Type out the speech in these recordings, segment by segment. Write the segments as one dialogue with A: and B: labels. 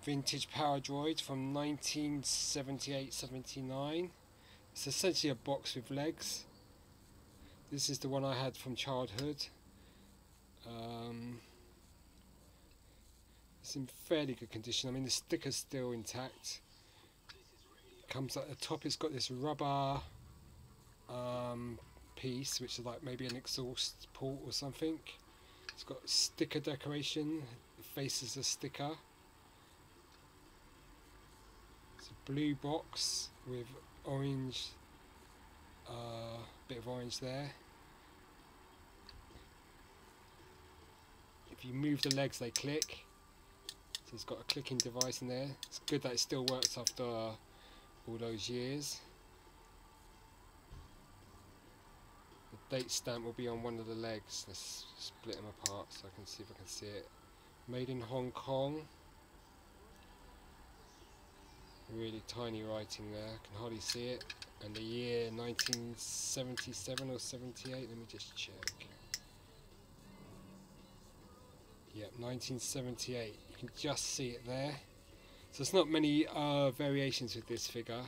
A: vintage Power Droid from 1978-79. It's essentially a box with legs. This is the one I had from childhood. It's in fairly good condition. I mean, the sticker's still intact. Comes at the top, it's got this rubber piece, which is like maybe an exhaust port or something. It's got sticker decoration. It faces a sticker. It's a blue box with orange, bit of orange there. If you move the legs, they click. So it's got a clicking device in there. It's good that it still works after all those years. The date stamp will be on one of the legs. Let's split them apart so I can see if I can see it. Made in Hong Kong. Really tiny writing there, I can hardly see it. And the year 1977 or 78, let me just check. Yep, 1978, you can just see it there. So there's not many variations with this figure.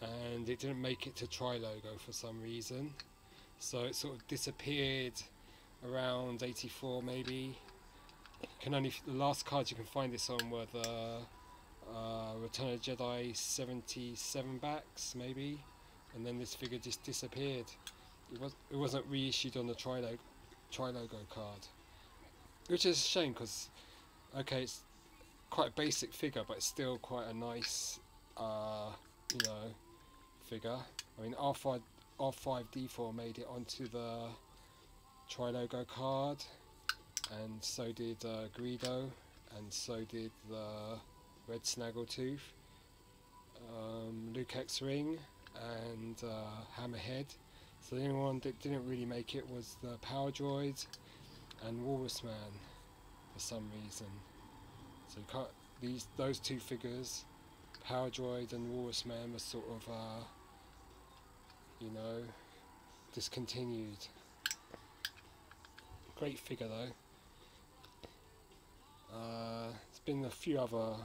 A: And it didn't make it to Tri-Logo for some reason. So it sort of disappeared around 84 maybe. The last cards you can find this on were the Return of the Jedi 77 backs maybe, and then this figure just disappeared. It wasn't reissued on the Tri-Logo card, which is a shame because okay, it's quite a basic figure, but it's still quite a nice you know, figure. I mean, R5D4 made it onto the Tri-Logo card, and so did Greedo, and so did the Red Snaggletooth, Luke X-Ring, and Hammerhead. So the only one that didn't really make it was the Power Droid and Walrus Man for some reason. So you can't, those two figures, Power Droid and Walrus Man, were sort of you know, discontinued. Great figure though. There's been a few other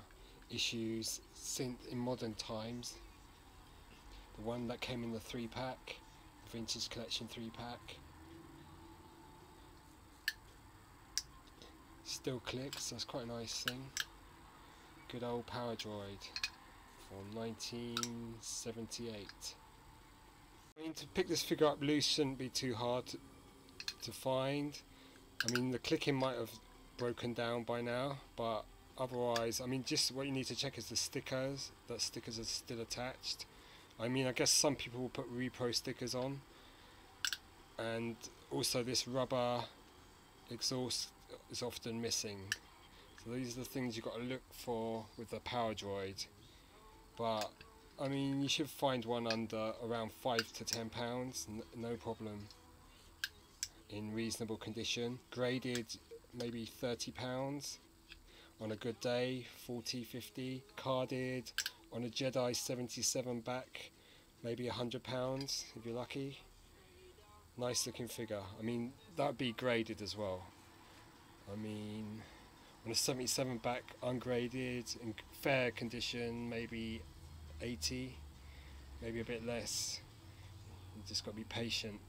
A: issues since in modern times. The one that came in the 3-pack, Vintage Collection 3-pack, still clicks. That's quite a nice thing. Good old Power Droid from 1978. I mean, to pick this figure up loose shouldn't be too hard to find. I mean, the clicking might have broken down by now, but otherwise, I mean, just what you need to check is the stickers, that stickers are still attached. I mean, I guess some people will put repro stickers on, and also this rubber exhaust is often missing. So these are the things you've got to look for with the Power Droid. But I mean, you should find one under around £5 to £10, no problem, in reasonable condition. Graded, maybe £30 on a good day, 40, 50. Carded on a Jedi 77 back, maybe £100 if you're lucky. Nice looking figure. I mean, that'd be graded as well. I mean, on a 77 back, ungraded, in fair condition, maybe 80, maybe a bit less. You just got to be patient.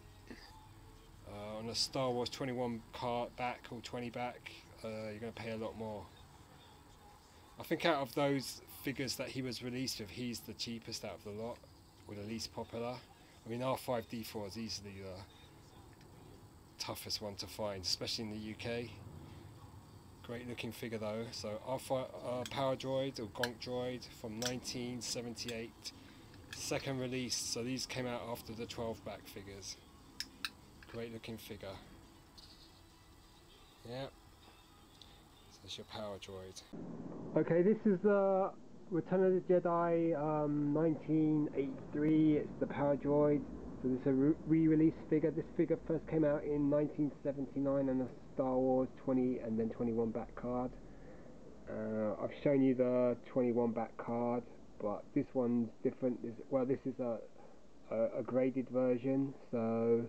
A: On a Star Wars 21 card back or 20 back, you're going to pay a lot more. I think out of those figures that he was released with, he's the cheapest out of the lot, or the least popular. I mean, R5D4 is easily the toughest one to find, especially in the UK. Great looking figure though. So Power Droid or Gonk Droid from 1978, second release. So these came out after the 12 back figures. Great looking figure. Yeah. So that's your Power Droid. Okay, this is the Return of the Jedi 1983. It's the Power Droid. So this is a re-release figure. This figure first came out in 1979 on a Star Wars 20 and then 21 back card. I've shown you the 21 back card, but this one's different. This is a graded version, so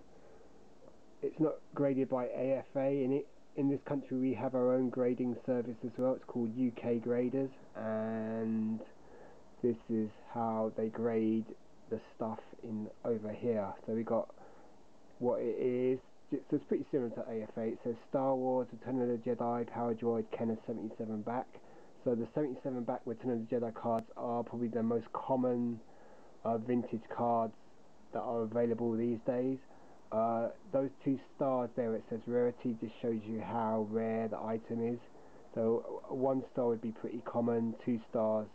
A: it's not graded by AFA, and in this country we have our own grading service as well. It's called UK Graders, and this is how they grade the stuff in over here. So we got what it is. So it's pretty similar to AFA. It says Star Wars, Return of the Jedi, Power Droid, Kenner 77 back. So the 77 back Return of the Jedi cards are probably the most common vintage cards that are available these days. Those 2 stars there, it says rarity, just shows you how rare the item is. So 1 star would be pretty common, 2 stars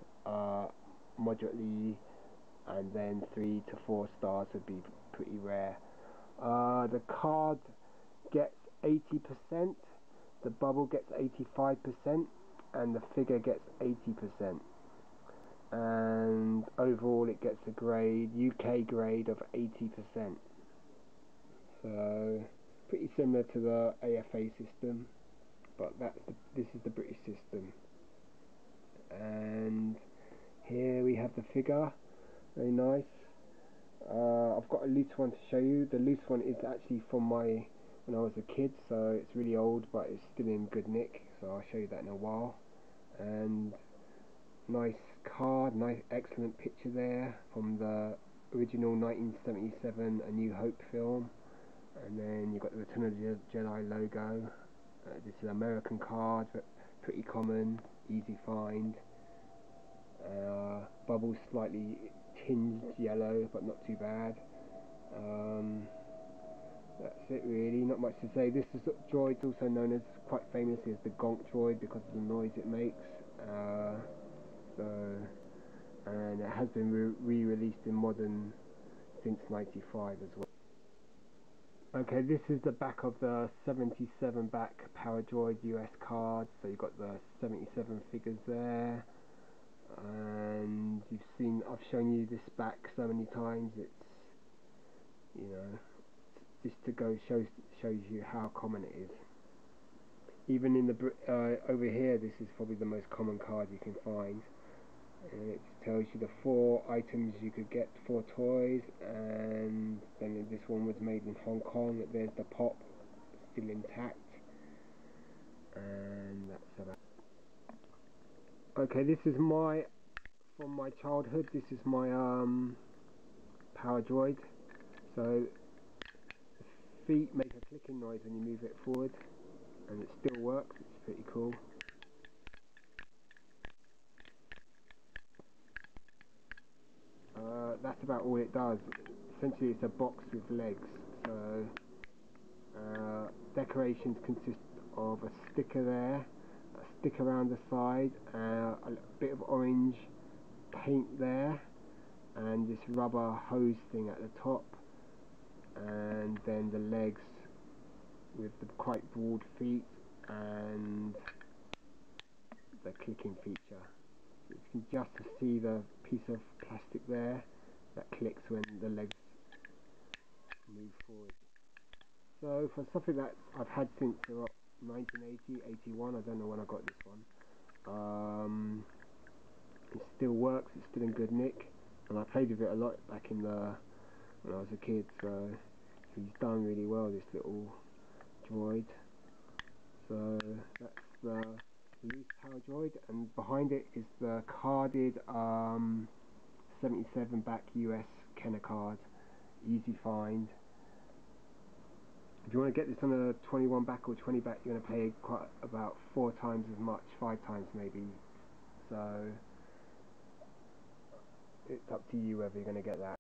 A: moderately, and then 3 to 4 stars would be pretty rare. The card gets 80%, the bubble gets 85%, and the figure gets 80%. And overall it gets a grade, UK grade of 80%. So pretty similar to the AFA system, but this is the British system. And here we have the figure, very nice. I've got a loose one to show you. The loose one is actually from when I was a kid, so it's really old, but it's still in good nick, so I'll show you that in a while. And nice card, nice excellent picture there from the original 1977 A New Hope film. And then you've got the Return of the Jedi logo. This is an American card, but pretty common, easy find. Bubbles slightly tinged yellow, but not too bad. That's it really, not much to say. This is Droids, also known as, quite famously, as the Gonk Droid because of the noise it makes. And it has been re-released in modern since '95 as well. Okay, this is the back of the 77 back Power Droid US card. So you've got the 77 figures there, and I've shown you this back so many times. It's, you know, just to go shows you how common it is. Even in the over here, this is probably the most common card you can find. And it tells you the 4 items you could get, 4 toys, and then this one was made in Hong Kong. There's the pop, still intact, and that's about. Okay, this is from my childhood. This is my Power Droid. So the feet make a clicking noise when you move it forward, and it still works. It's pretty cool. That's about all it does. Essentially it's a box with legs. So decorations consist of a sticker there, a stick around the side, a bit of orange paint there, and this rubber hose thing at the top, and then the legs with the quite broad feet and the clicking feature. You can just see the piece of plastic there that clicks when the legs move forward. So for something that I've had since 1980, 81, I don't know when I got this one. It still works, it's still in good nick, and I played with it a lot back in when I was a kid, so he's done really well, this little droid. So that's the loose Power Droid, and behind it is the carded 77 back US Kenner card, easy find. If you want to get this on a 21 back or 20 back, you're going to pay quite about 4 times as much, 5 times maybe. So it's up to you whether you're going to get that.